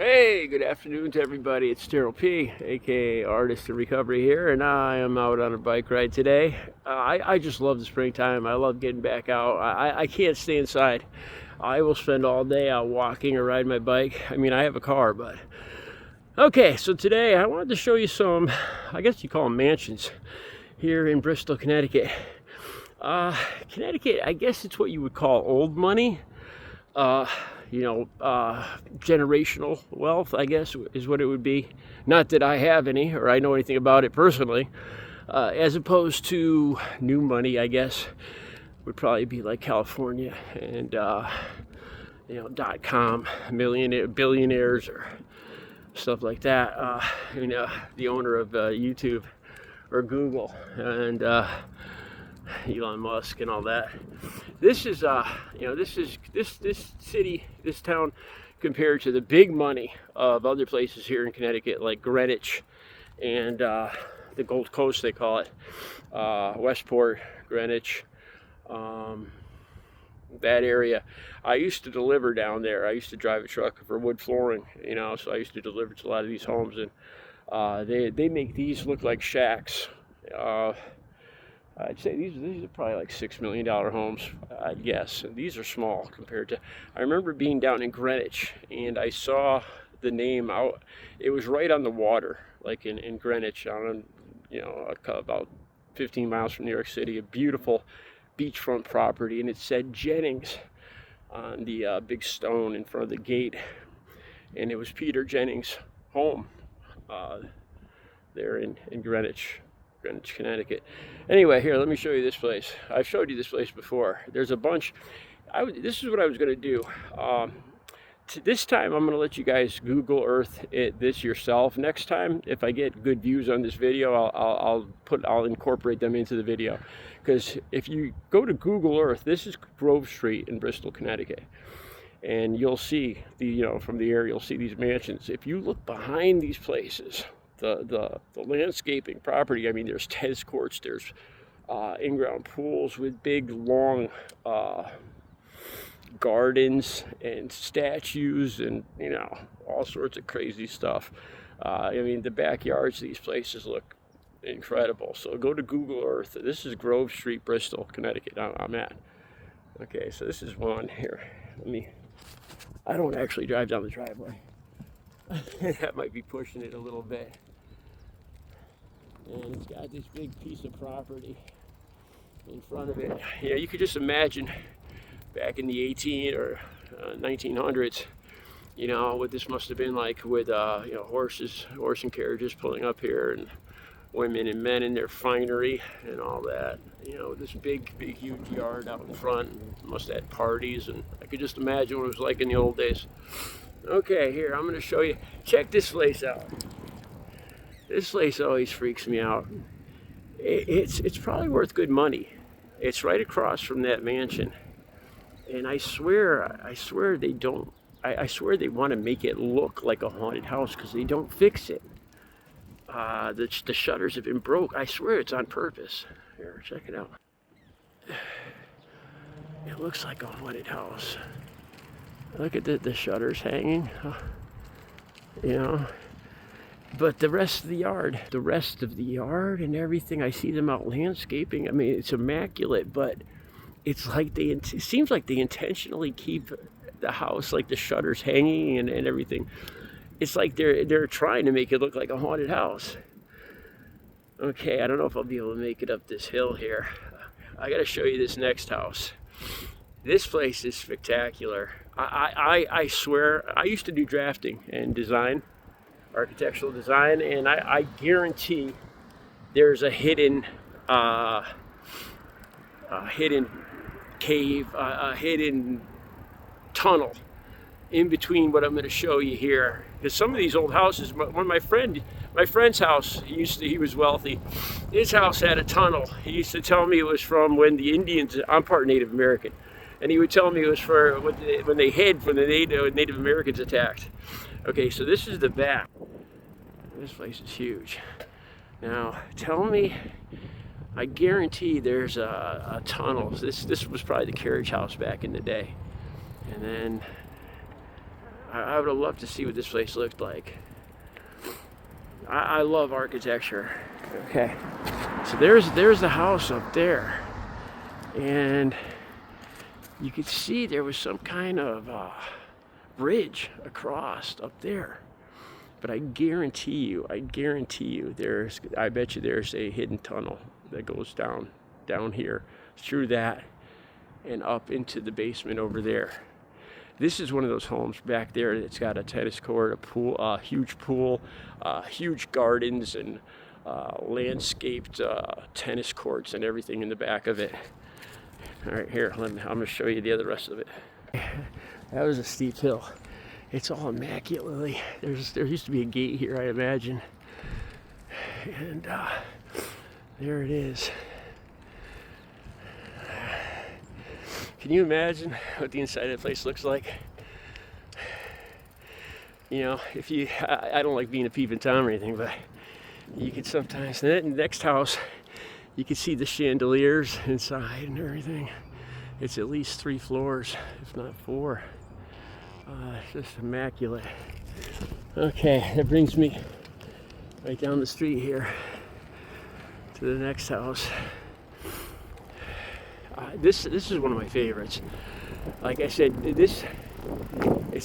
Hey, good afternoon to everybody. It's Daryl P, aka Artist in Recovery here, and I am out on a bike ride today. I just love the springtime. I love getting back out. I can't stay inside. I will spend all day out walking or riding my bike. I mean, I have a car, but okay. So today I wanted to show you some, I guess you call them mansions, here in Bristol, Connecticut. Connecticut, I guess it's what you would call old money. Generational wealth, I guess, is what it would be. Not that I have any or I know anything about it personally. As opposed to new money, I guess, would probably be like California and, .com billionaires or stuff like that. The owner of YouTube or Google and Elon Musk and all that. This is this city, this town, compared to the big money of other places here in Connecticut, like Greenwich and the Gold Coast, they call it, Westport, Greenwich, that area. I used to deliver down there. I used to drive a truck for wood flooring, so I used to deliver to a lot of these homes, and they make these look like shacks. I'd say these are probably like $6 million homes, I'd guess. And these are small compared to, I remember being down in Greenwich and I saw the name out. It was right on the water, like in Greenwich, about 15 miles from New York City, a beautiful beachfront property. And it said Jennings on the big stone in front of the gate. And it was Peter Jennings' home there in Greenwich, Connecticut. Anyway, here, let me show you this place. I've showed you this place before. There's a bunch. This is what I was going to do. This time, I'm going to let you guys Google Earth this yourself. Next time, if I get good views on this video, I'll incorporate them into the video. Because if you go to Google Earth, this is Grove Street in Bristol, Connecticut. And you'll see, from the air, you'll see these mansions. If you look behind these places, the landscaping property, I mean, there's tennis courts, there's in-ground pools with big, long gardens and statues and, all sorts of crazy stuff. The backyards of these places look incredible. So go to Google Earth. This is Grove Street, Bristol, Connecticut, I'm at. Okay, so this is one here. I don't actually drive down the driveway. That might be pushing it a little bit. And it's got this big piece of property in front of it. You could just imagine back in the 1900s, what this must have been like with, horse and carriages pulling up here, and women and men in their finery and all that. This big, huge yard out in front. Must have had parties, and I could just imagine what it was like in the old days. Okay, here, I'm going to show you. Check this place out. This place always freaks me out. It's probably worth good money. It's right across from that mansion. And I swear they don't, I swear they want to make it look like a haunted house because they don't fix it. The shutters have been broke. I swear it's on purpose. Here, check it out. It looks like a haunted house. Look at the shutters hanging, But the rest of the yard and everything, I see them out landscaping. I mean, it's immaculate, but it's like it seems like they intentionally keep the house, like the shutters hanging and everything. It's like they're trying to make it look like a haunted house. Okay, I don't know if I'll be able to make it up this hill here. I got to show you this next house. This place is spectacular. I swear, I used to do drafting and design, architectural design, and I guarantee there's a hidden cave, a hidden tunnel in between what I'm going to show you here. Because some of these old houses, my friend's house, he was wealthy. His house had a tunnel. He used to tell me it was from when the Indians, I'm part Native American, and he would tell me it was for when they hid when the Native Americans attacked. Okay, so this is the back. This place is huge. Now, tell me, I guarantee there's a tunnel. This was probably the carriage house back in the day. And then I would have loved to see what this place looked like. I love architecture. Okay, so there's the house up there, and you could see there was some kind of bridge across up there. But I guarantee you, I bet you there's a hidden tunnel that goes down here, through that, and up into the basement over there. This is one of those homes back there that's got a tennis court, a pool, huge pool, huge gardens, and landscaped tennis courts and everything in the back of it. All right, here, I'm gonna show you the rest of it. That was a steep hill. It's all immaculately. There used to be a gate here, I imagine. And there it is. Can you imagine what the inside of that place looks like? You know, I don't like being a peeping Tom or anything, but you could sometimes, in the next house, you can see the chandeliers inside and everything. It's at least 3 floors, if not 4. It's just immaculate. Okay, that brings me right down the street here to the next house. This is one of my favorites. Like I said, it's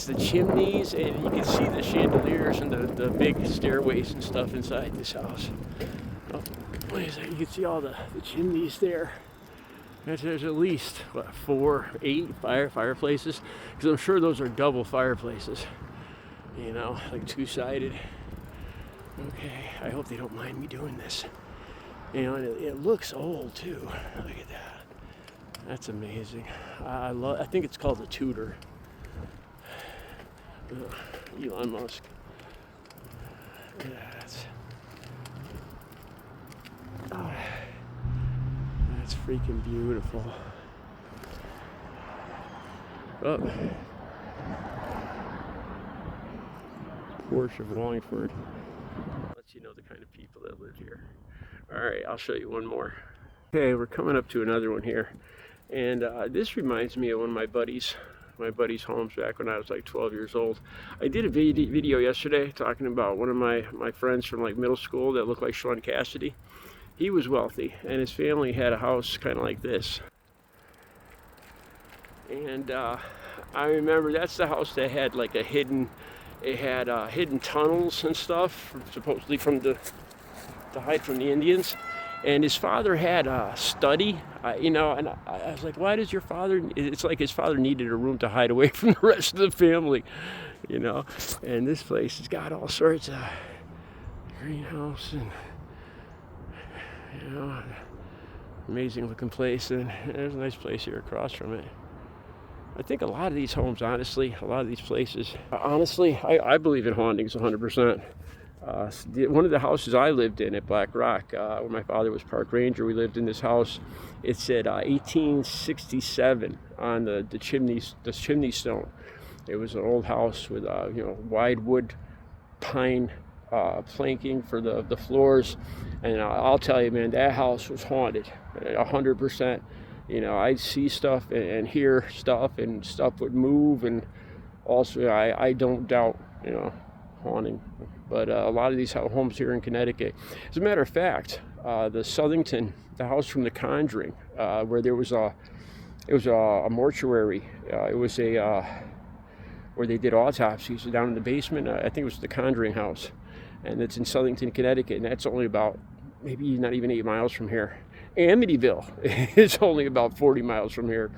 the chimneys, and you can see the chandeliers and the big stairways and stuff inside this house. Oh, wait a second, you can see all the chimneys there. There's at least, 4, 8 fireplaces, because I'm sure those are double fireplaces, you know, like 2-sided. Okay, I hope they don't mind me doing this. You know, and it looks old too. Look at that. That's amazing. I think it's called a Tudor. Elon Musk. Look at that. That's freaking beautiful. Oh. Porch of Wallingford. Lets you know the kind of people that live here. Alright, I'll show you one more. Okay, we're coming up to another one here. And this reminds me of one of my buddies' homes back when I was like 12 years old. I did a video yesterday talking about one of my friends from like middle school that looked like Sean Cassidy. He was wealthy, and his family had a house kind of like this. And I remember that's the house that had like hidden tunnels and stuff, supposedly to hide from the Indians. And his father had a study, you know, and I was like, why does your father, it's like his father needed a room to hide away from the rest of the family, you know. And this place has got all sorts of greenhouse and, you know, amazing looking place. And there's a nice place here across from it. I think a lot of these homes, honestly, a lot of these places, honestly, I believe in hauntings 100%. One of the houses I lived in at Black Rock, when my father was park ranger, we lived in this house. It said 1867 on the chimney stone. It was an old house with you know, wide wood pine planking for the floors, and I'll tell you, man, that house was haunted 100%. You know, I'd see stuff and hear stuff, and stuff would move, and also I don't doubt, you know, haunting. But a lot of these homes here in Connecticut, as a matter of fact, the Southington, the house from The Conjuring, where it was a mortuary. It was where they did autopsies down in the basement. I think it was The Conjuring house, and it's in Southington, Connecticut, and that's only about maybe not even 8 miles from here. Amityville is only about 40 miles from here.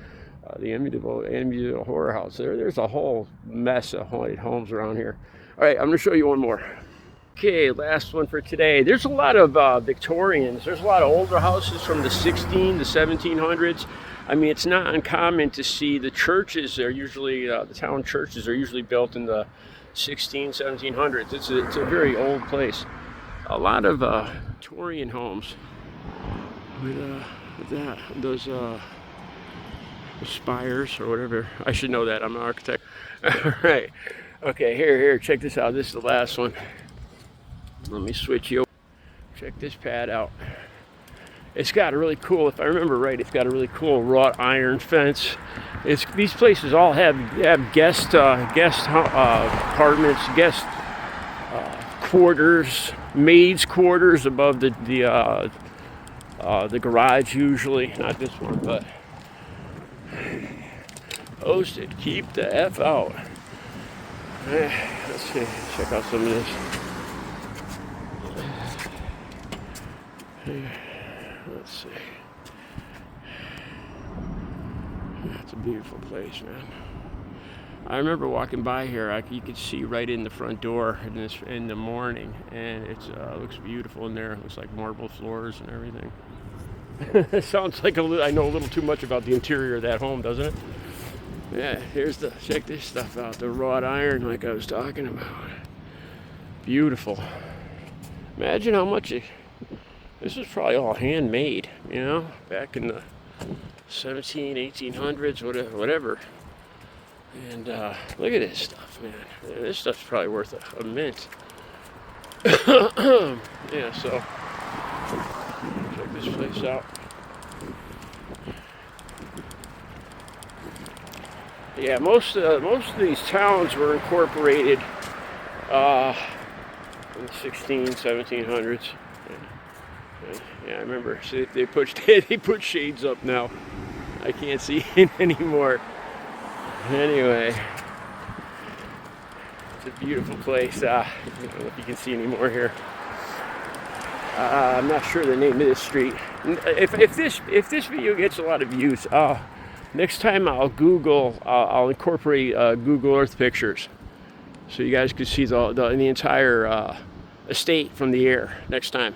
The Amityville Horror House. There's a whole mess of haunted homes around here. All right, I'm going to show you one more. Okay, last one for today. There's a lot of Victorians. There's a lot of older houses from the 1700s. I mean, it's not uncommon to see the churches. They're usually, the town churches are usually built in the 1700s. It's a very old place. A lot of Victorian homes with those spires or whatever. I should know that. I'm an architect. All right. Okay, here, check this out. This is the last one. Let me switch you. Check this pad out. It's got a really cool, if I remember right, it's got a really cool wrought iron fence. These places all have guest apartments, guest quarters, maids' quarters above the garage usually. Not this one, but posted. Keep the F out. Let's see. Check out some of this. Let's see. It's a beautiful place, man. I remember walking by here. You could see right in the front door in the morning, and it looks beautiful in there. It looks like marble floors and everything. It sounds like I know a little too much about the interior of that home, doesn't it? Yeah. Check this stuff out. The wrought iron, like I was talking about. Beautiful. Imagine how much this was probably all handmade, you know, back in the 1800s, whatever. And look at this stuff, man. This stuff's probably worth a mint. Yeah, so check this place out. Yeah, most of these towns were incorporated in the 1700s. Yeah, I remember. So they put shades up now. I can't see it anymore. Anyway, it's a beautiful place. I don't know if you can see any more here. I'm not sure the name of this street. If this video gets a lot of views, next time I'll incorporate Google Earth pictures, so you guys can see the entire estate from the air next time.